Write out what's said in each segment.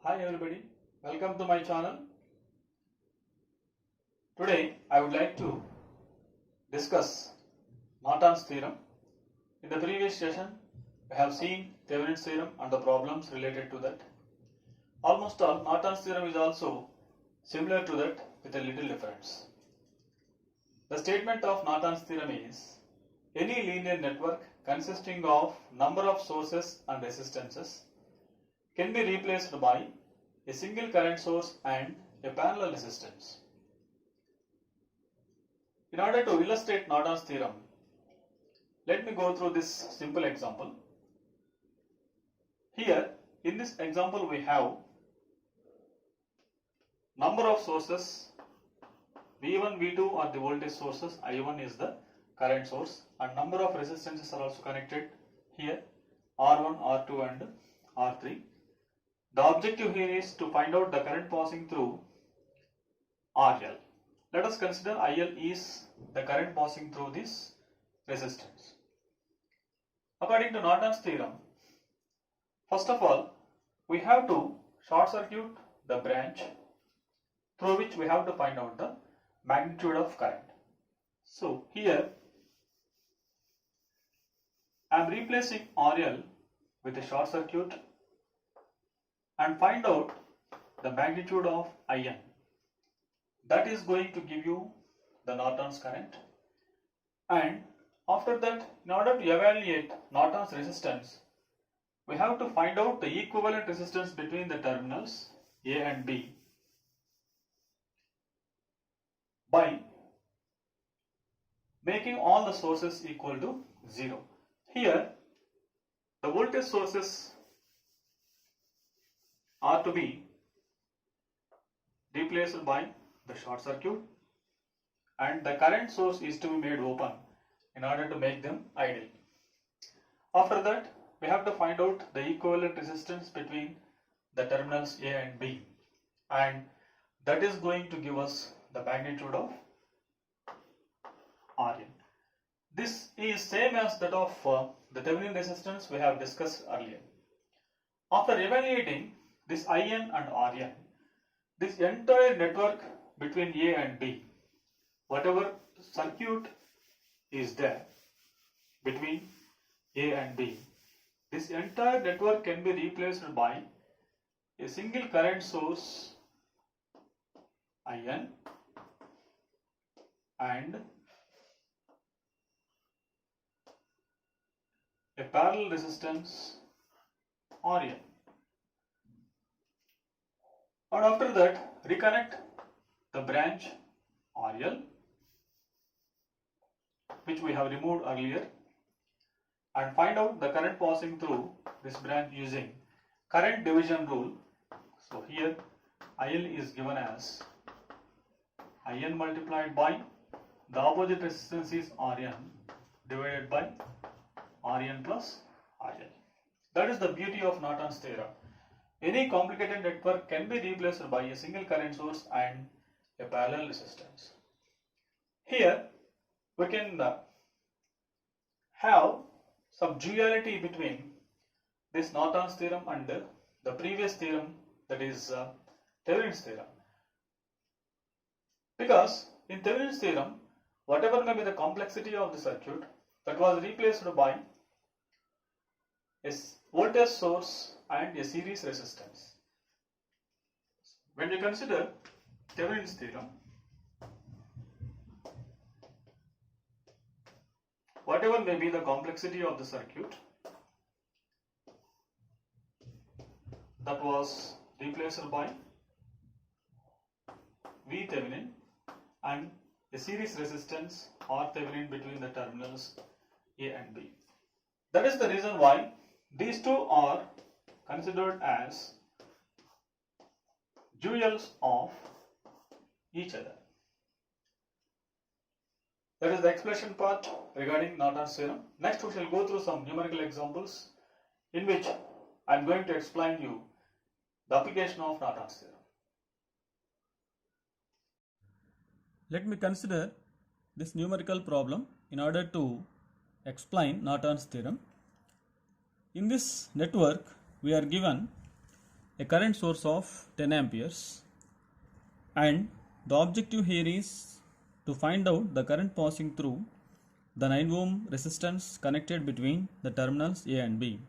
Hi everybody, welcome to my channel. Today I would like to discuss Norton's theorem. In the previous session we have seen Thevenin's theorem and the problems related to that. Almost all Norton's theorem is also similar to that with a little difference. The statement of Norton's theorem is any linear network consisting of number of sources and resistances can be replaced by a single current source and a parallel resistance. In order to illustrate Norton's theorem, let me go through this simple example. Here, in this example, we have number of sources. V1, V2 are the voltage sources, I1 is the current source, and number of resistances are also connected here, R1, R2 and R3. The objective here is to find out the current passing through RL. Let us consider IL is the current passing through this resistance. According to Norton's theorem, first of all, we have to short circuit the branch through which we have to find out the magnitude of current. So here I am replacing RL with a short circuit and find out the magnitude of IN. That is going to give you the Norton's current. And after that, in order to evaluate Norton's resistance, we have to find out the equivalent resistance between the terminals A and B by making all the sources equal to 0. Here, the voltage sources are to be replaced by the short circuit and the current source is to be made open in order to make them ideal. After that, we have to find out the equivalent resistance between the terminals A and B, and that is going to give us the magnitude of Rn. This is same as that of the Thevenin resistance we have discussed earlier. After evaluating this IN and Rn, this entire network between A and B, whatever circuit is there between A and B, this entire network can be replaced by a single current source IN and a parallel resistance Rn. And after that, reconnect the branch RL, which we have removed earlier, and find out the current passing through this branch using current division rule. So here IL is given as IN multiplied by the opposite resistance is RN divided by RN plus RL. That is the beauty of Norton's theorem. Any complicated network can be replaced by a single current source and a parallel resistance. Here we can have some duality between this Norton's theorem and the previous theorem, that is Thevenin's theorem. Because in Thevenin's theorem, whatever may be the complexity of the circuit, that was replaced by a voltage source and a series resistance. When we consider Thevenin's theorem, whatever may be the complexity of the circuit, that was replaced by V Thevenin and a series resistance R Thevenin between the terminals A and B. That is the reason why these two are considered as duals of each other. That is the explanation part regarding Norton's theorem. Next we shall go through some numerical examples in which I am going to explain you the application of Norton's theorem. Let me consider this numerical problem in order to explain Norton's theorem. In this network, we are given a current source of 10 amperes, and the objective here is to find out the current passing through the 9 ohm resistance connected between the terminals A and B.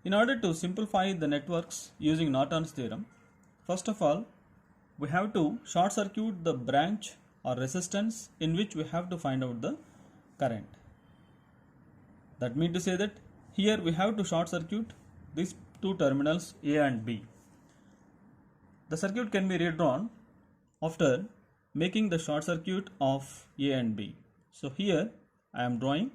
In order to simplify the networks using Norton's theorem, first of all, we have to short circuit the branch or resistance in which we have to find out the current. That means to say that here we have to short circuit these two terminals A and B. The circuit can be redrawn after making the short circuit of A and B. So here I am drawing,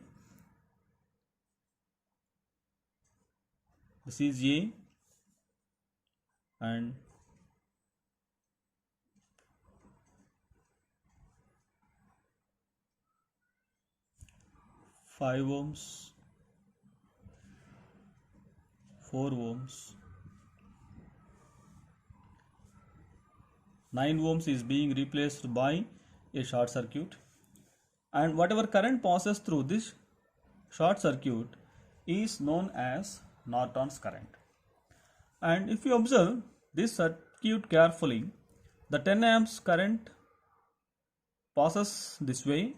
this is A and 5 ohms, 4 ohms, 9 ohms is being replaced by a short circuit, and whatever current passes through this short circuit is known as Norton's current. And if you observe this circuit carefully, the 10 amps current passes this way,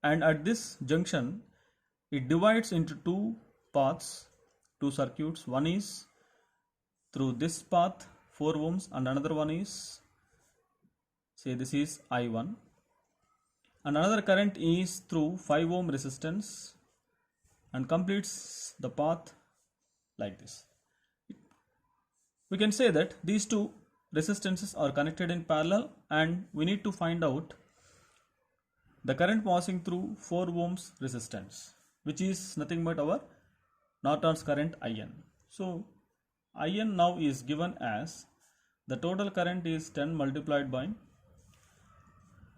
and at this junction it divides into two paths, two circuits. One is through this path 4 ohms and another one is, say this is I1, and another current is through 5 ohm resistance and completes the path like this. We can say that these two resistances are connected in parallel, and we need to find out the current passing through 4 ohms resistance, which is nothing but our Norton's current IN. So IN now is given as the total current is 10 multiplied by,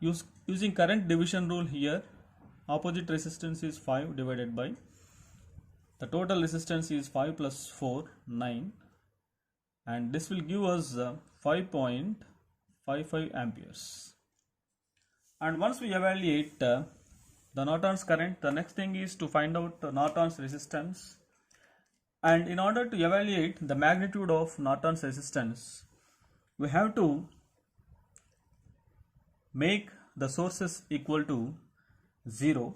using current division rule here, opposite resistance is 5 divided by, the total resistance is 5 plus 4, 9, and this will give us 5.55 amperes. And once we evaluate the Norton's current, the next thing is to find out Norton's resistance. And in order to evaluate the magnitude of Norton's resistance, we have to make the sources equal to 0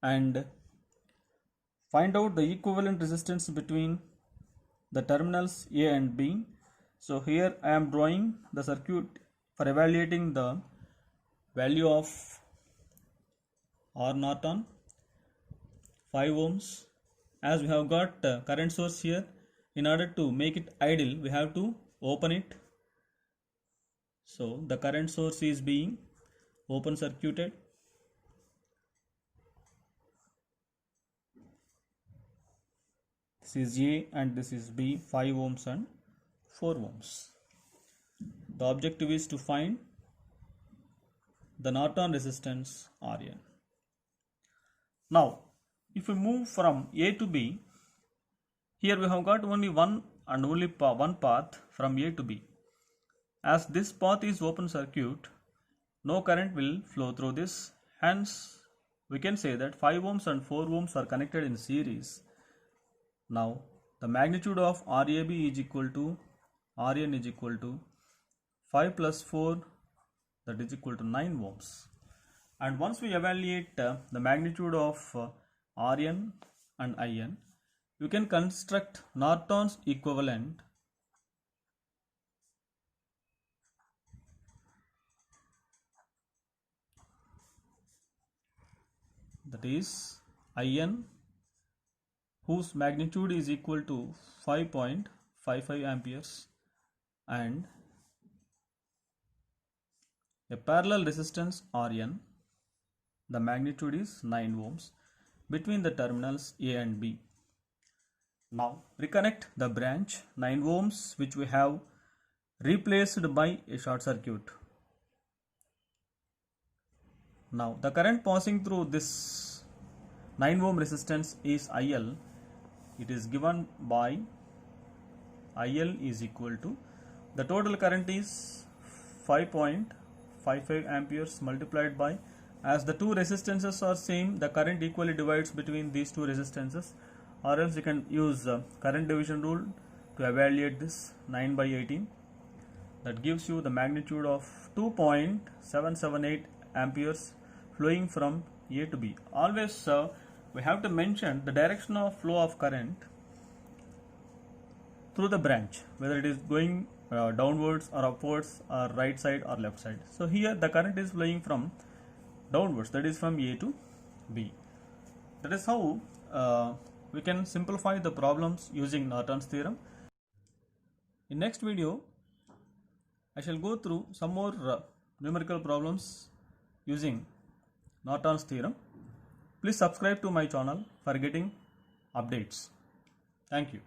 and find out the equivalent resistance between the terminals A and B. So here I am drawing the circuit for evaluating the value of R Norton, 5 ohms. As we have got current source here, in order to make it idle we have to open it. So the current source is being open circuited. This is A and this is B, 5 ohms and 4 ohms. The objective is to find the Norton resistance Rn. Now if we move from A to B, here we have got only one and only one path from A to B. As this path is open circuit, no current will flow through this, hence we can say that 5 ohms and 4 ohms are connected in series. Now the magnitude of RAB is equal to Rn is equal to 5 plus 4, that is equal to 9 ohms. And once we evaluate the magnitude of Rn and In, we can construct Norton's equivalent, that is In, whose magnitude is equal to 5.55 amperes, and a parallel resistance Rn, the magnitude is 9 ohms between the terminals A and B. Now reconnect the branch 9 ohms which we have replaced by a short circuit. Now the current passing through this 9 ohm resistance is IL. It is given by IL is equal to, the total current is 5.55 amperes multiplied by, as the two resistances are same, the current equally divides between these two resistances, or else you can use current division rule. to evaluate this 9 by 18. That gives you the magnitude of 2.778 amperes flowing from A to B. Always we have to mention the direction of flow of current through the branch, whether it is going downwards or upwards or right side or left side. So here the current is flowing from downwards, that is from A to B. That is how we can simplify the problems using Norton's theorem. In next video I shall go through some more numerical problems using Norton's theorem. Please subscribe to my channel for getting updates. Thank you.